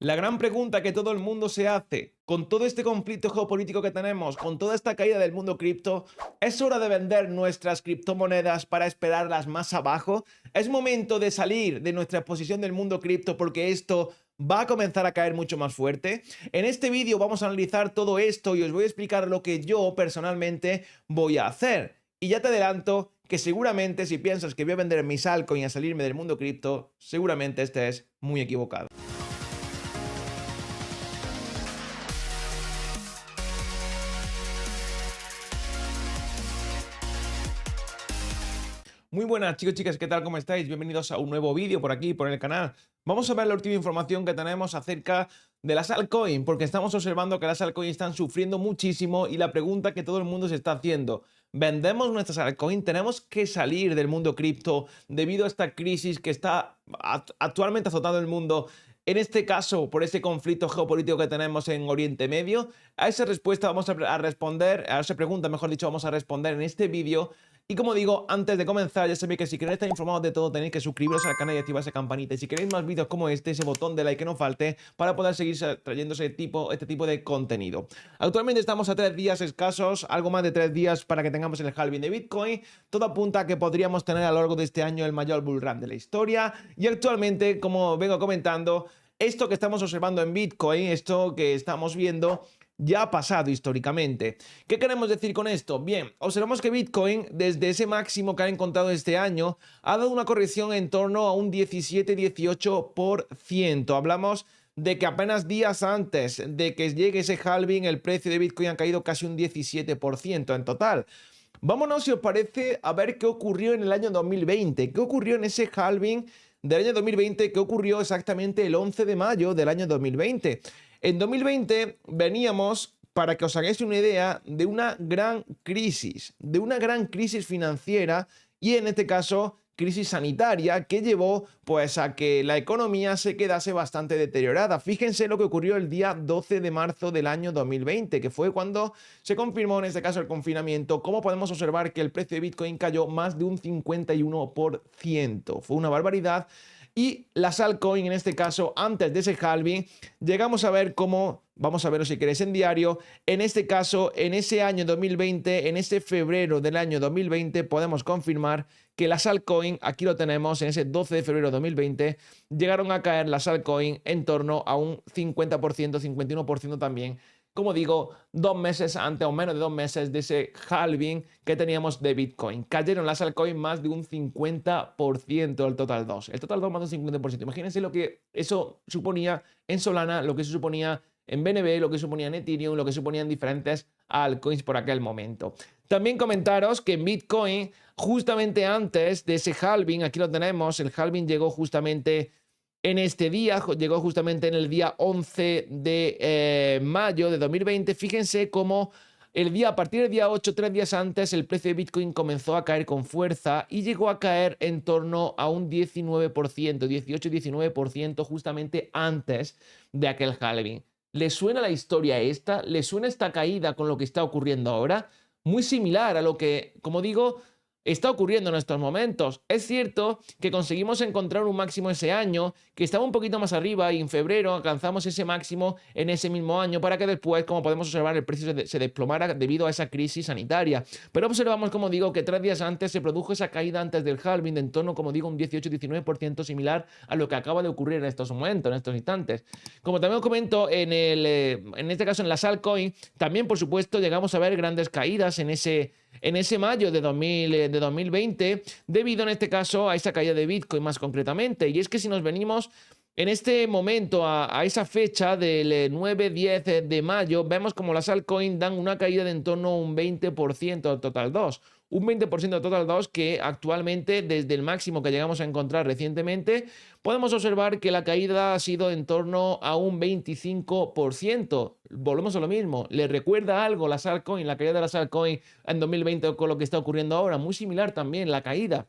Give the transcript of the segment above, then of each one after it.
La gran pregunta que todo el mundo se hace, con todo este conflicto geopolítico que tenemos, con toda esta caída del mundo cripto, ¿es hora de vender nuestras criptomonedas para esperarlas más abajo? ¿Es momento de salir de nuestra exposición del mundo cripto porque esto va a comenzar a caer mucho más fuerte? En este vídeo vamos a analizar todo esto y os voy a explicar lo que yo personalmente voy a hacer. Y ya te adelanto que seguramente si piensas que voy a vender mis altcoins y a salirme del mundo cripto, seguramente estés muy equivocado. Muy buenas chicos y chicas, ¿qué tal? ¿Cómo estáis? Bienvenidos a un nuevo vídeo por aquí, por el canal. Vamos a ver la última información que tenemos acerca de las altcoins, porque estamos observando que las altcoins están sufriendo muchísimo y la pregunta que todo el mundo se está haciendo, ¿vendemos nuestras altcoins? ¿Tenemos que salir del mundo cripto debido a esta crisis que está actualmente azotando el mundo? En este caso, por ese conflicto geopolítico que tenemos en Oriente Medio, a esa respuesta vamos a responder, a esa pregunta, mejor dicho, vamos a responder en este vídeo. Y como digo, antes de comenzar, ya sabéis que si queréis estar informados de todo, tenéis que suscribiros al canal y activar esa campanita. Y si queréis más vídeos como este, ese botón de like que no falte para poder seguir trayendo este tipo de contenido. Actualmente estamos a 3 días escasos, algo más de 3 días para que tengamos el halving de Bitcoin. Todo apunta a que podríamos tener a lo largo de este año el mayor bull run de la historia. Y actualmente, como vengo comentando, esto que estamos observando en Bitcoin, esto que estamos viendo, ya ha pasado históricamente. ¿Qué queremos decir con esto? Bien, observamos que Bitcoin, desde ese máximo que ha encontrado este año, ha dado una corrección en torno a un 17-18%. Hablamos de que apenas días antes de que llegue ese halving, el precio de Bitcoin ha caído casi un 17% en total. Vámonos, si os parece, a ver qué ocurrió en el año 2020. ¿Qué ocurrió en ese halving del año 2020? ¿Qué ocurrió exactamente el 11 de mayo del año 2020? En 2020 veníamos, para que os hagáis una idea, de una gran crisis financiera y en este caso crisis sanitaria que llevó pues a que la economía se quedase bastante deteriorada. Fíjense lo que ocurrió el día 12 de marzo del año 2020, que fue cuando se confirmó en este caso el confinamiento. Como podemos observar que el precio de Bitcoin cayó más de un 51%. Fue una barbaridad. Y las altcoins, en este caso, antes de ese halving, llegamos a ver cómo, vamos a verlo si queréis en diario, en este caso, en ese año 2020, en ese febrero del año 2020, podemos confirmar que las altcoins, aquí lo tenemos, en ese 12 de febrero de 2020, llegaron a caer las altcoins en torno a un 50%, 51% también. Como digo, 2 meses antes o menos de 2 meses de ese halving que teníamos de Bitcoin. Cayeron las altcoins más de un 50% del Total 2. El Total 2 más de un 50%. Imagínense lo que eso suponía en Solana, lo que eso suponía en BNB, lo que suponía en Ethereum, lo que suponían diferentes altcoins por aquel momento. También comentaros que en Bitcoin, justamente antes de ese halving, aquí lo tenemos, el halving llegó justamente en este día, llegó justamente en el día 11 de mayo de 2020. Fíjense cómo a partir del día 8, 3 días antes, el precio de Bitcoin comenzó a caer con fuerza y llegó a caer en torno a un 19%, 18-19% justamente antes de aquel halving. ¿Le suena la historia esta? ¿Le suena esta caída con lo que está ocurriendo ahora? Muy similar a lo que, como digo, está ocurriendo en estos momentos. Es cierto que conseguimos encontrar un máximo ese año, que estaba un poquito más arriba y en febrero alcanzamos ese máximo en ese mismo año para que después, como podemos observar, el precio se desplomara debido a esa crisis sanitaria. Pero observamos, como digo, que 3 días antes se produjo esa caída antes del halving de en torno, como digo, un 18-19% similar a lo que acaba de ocurrir en estos momentos, en estos instantes. Como también os comento, en este caso en las altcoins, también por supuesto llegamos a ver grandes caídas en ese mayo de 2020, debido en este caso a esa caída de Bitcoin más concretamente. Y es que si nos venimos en este momento a esa fecha del 9-10 de mayo, vemos como las altcoins dan una caída de en torno a un 20% al Total 2. Un 20% al Total 2 que actualmente, desde el máximo que llegamos a encontrar recientemente, podemos observar que la caída ha sido en torno a un 25%. Volvemos a lo mismo. ¿Le recuerda algo las altcoins, la caída de las altcoins en 2020 con lo que está ocurriendo ahora? Muy similar también la caída.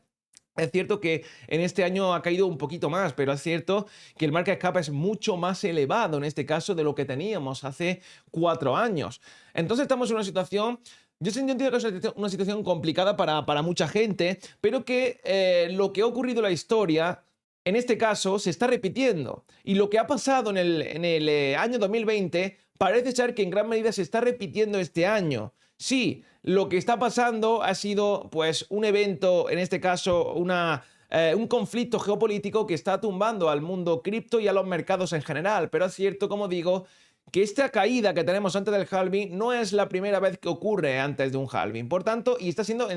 Es cierto que en este año ha caído un poquito más, pero es cierto que el market cap es mucho más elevado en este caso de lo que teníamos hace 4 años. Entonces estamos en una situación, yo entiendo que es una situación complicada para mucha gente, pero que lo que ha ocurrido en la historia en este caso se está repitiendo. Y lo que ha pasado en el año 2020 parece ser que en gran medida se está repitiendo este año. Sí, lo que está pasando ha sido pues un evento, en este caso un conflicto geopolítico que está tumbando al mundo cripto y a los mercados en general. Pero es cierto, como digo, que esta caída que tenemos antes del halving no es la primera vez que ocurre antes de un halving. Por tanto, y está siendo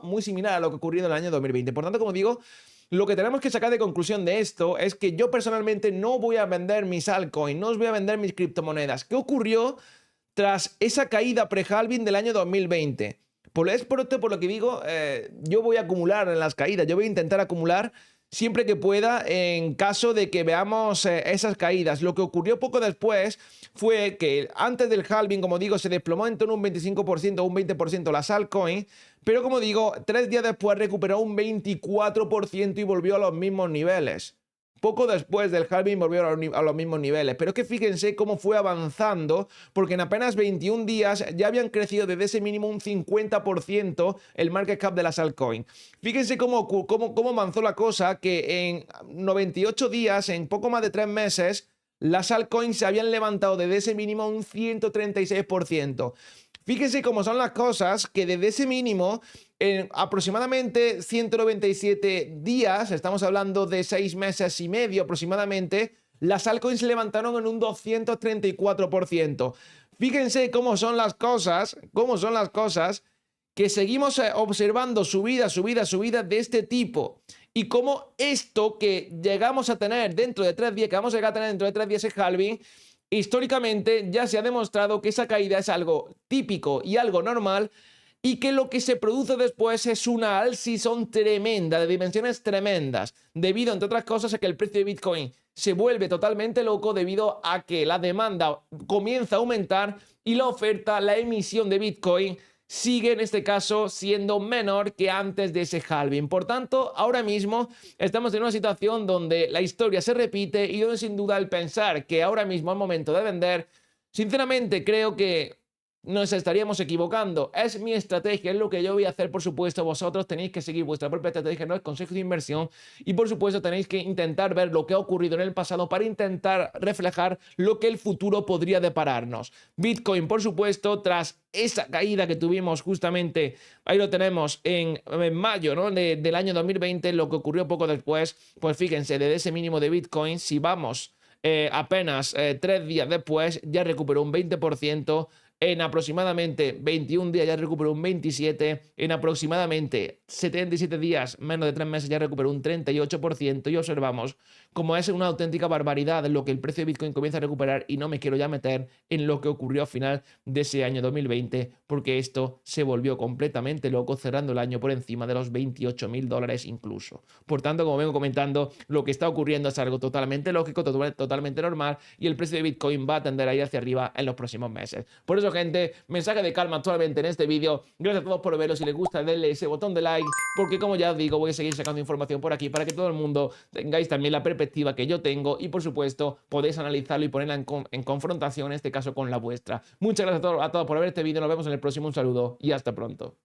muy similar a lo que ocurrió en el año 2020. Por tanto, como digo, lo que tenemos que sacar de conclusión de esto es que yo personalmente no voy a vender mis altcoins, no os voy a vender mis criptomonedas. ¿Qué ocurrió tras esa caída pre-halving del año 2020? Por lo que digo, yo voy a acumular en las caídas, yo voy a intentar acumular siempre que pueda en caso de que veamos esas caídas. Lo que ocurrió poco después fue que antes del halving, como digo, se desplomó en torno a un 25% o un 20% las altcoins, pero como digo, 3 días después recuperó un 24% y volvió a los mismos niveles. Poco después del halving volvió a los mismos niveles, pero es que fíjense cómo fue avanzando, porque en apenas 21 días ya habían crecido desde ese mínimo un 50% el market cap de las altcoins. Fíjense cómo avanzó la cosa, que en 98 días, en poco más de 3 meses, las altcoins se habían levantado desde ese mínimo un 136%. Fíjense cómo son las cosas, que desde ese mínimo, en aproximadamente 197 días, estamos hablando de 6 meses y medio aproximadamente, las altcoins se levantaron en un 234%. Fíjense cómo son las cosas, que seguimos observando subidas de este tipo. Y cómo esto que llegamos a tener dentro de 3 días, que vamos a llegar a tener dentro de 3 días el halving, históricamente ya se ha demostrado que esa caída es algo típico y algo normal, y que lo que se produce después es una all-season tremenda, de dimensiones tremendas, debido, entre otras cosas, a que el precio de Bitcoin se vuelve totalmente loco debido a que la demanda comienza a aumentar y la oferta, la emisión de Bitcoin, sigue en este caso siendo menor que antes de ese halving. Por tanto, ahora mismo estamos en una situación donde la historia se repite y donde sin duda el pensar que ahora mismo es momento de vender, sinceramente creo que nos estaríamos equivocando. Es mi estrategia, es lo que yo voy a hacer, por supuesto. Vosotros tenéis que seguir vuestra propia estrategia, no es consejo de inversión, y por supuesto tenéis que intentar ver lo que ha ocurrido en el pasado para intentar reflejar lo que el futuro podría depararnos. Bitcoin, por supuesto, tras esa caída que tuvimos justamente, ahí lo tenemos en mayo, ¿no? del año 2020, lo que ocurrió poco después, pues fíjense, desde ese mínimo de Bitcoin, si vamos apenas 3 días después, ya recuperó un 20%. En aproximadamente 21 días ya recuperó un 27%, en aproximadamente 77 días, menos de 3 meses, ya recuperó un 38%, y observamos como es una auténtica barbaridad lo que el precio de Bitcoin comienza a recuperar, y no me quiero ya meter en lo que ocurrió al final de ese año 2020, porque esto se volvió completamente loco, cerrando el año por encima de los $28.000 incluso. Por tanto, como vengo comentando, lo que está ocurriendo es algo totalmente lógico, totalmente normal, y el precio de Bitcoin va a tender a ir hacia arriba en los próximos meses. Por eso, gente, mensaje de calma actualmente en este vídeo. Gracias a todos por verlo. Si les gusta, denle ese botón de like, porque como ya os digo, voy a seguir sacando información por aquí para que todo el mundo tengáis también la perspectiva que yo tengo, y por supuesto podéis analizarlo y ponerla en confrontación, en este caso con la vuestra. Muchas gracias a todos por ver este vídeo. Nos vemos en el próximo. Un saludo y hasta pronto.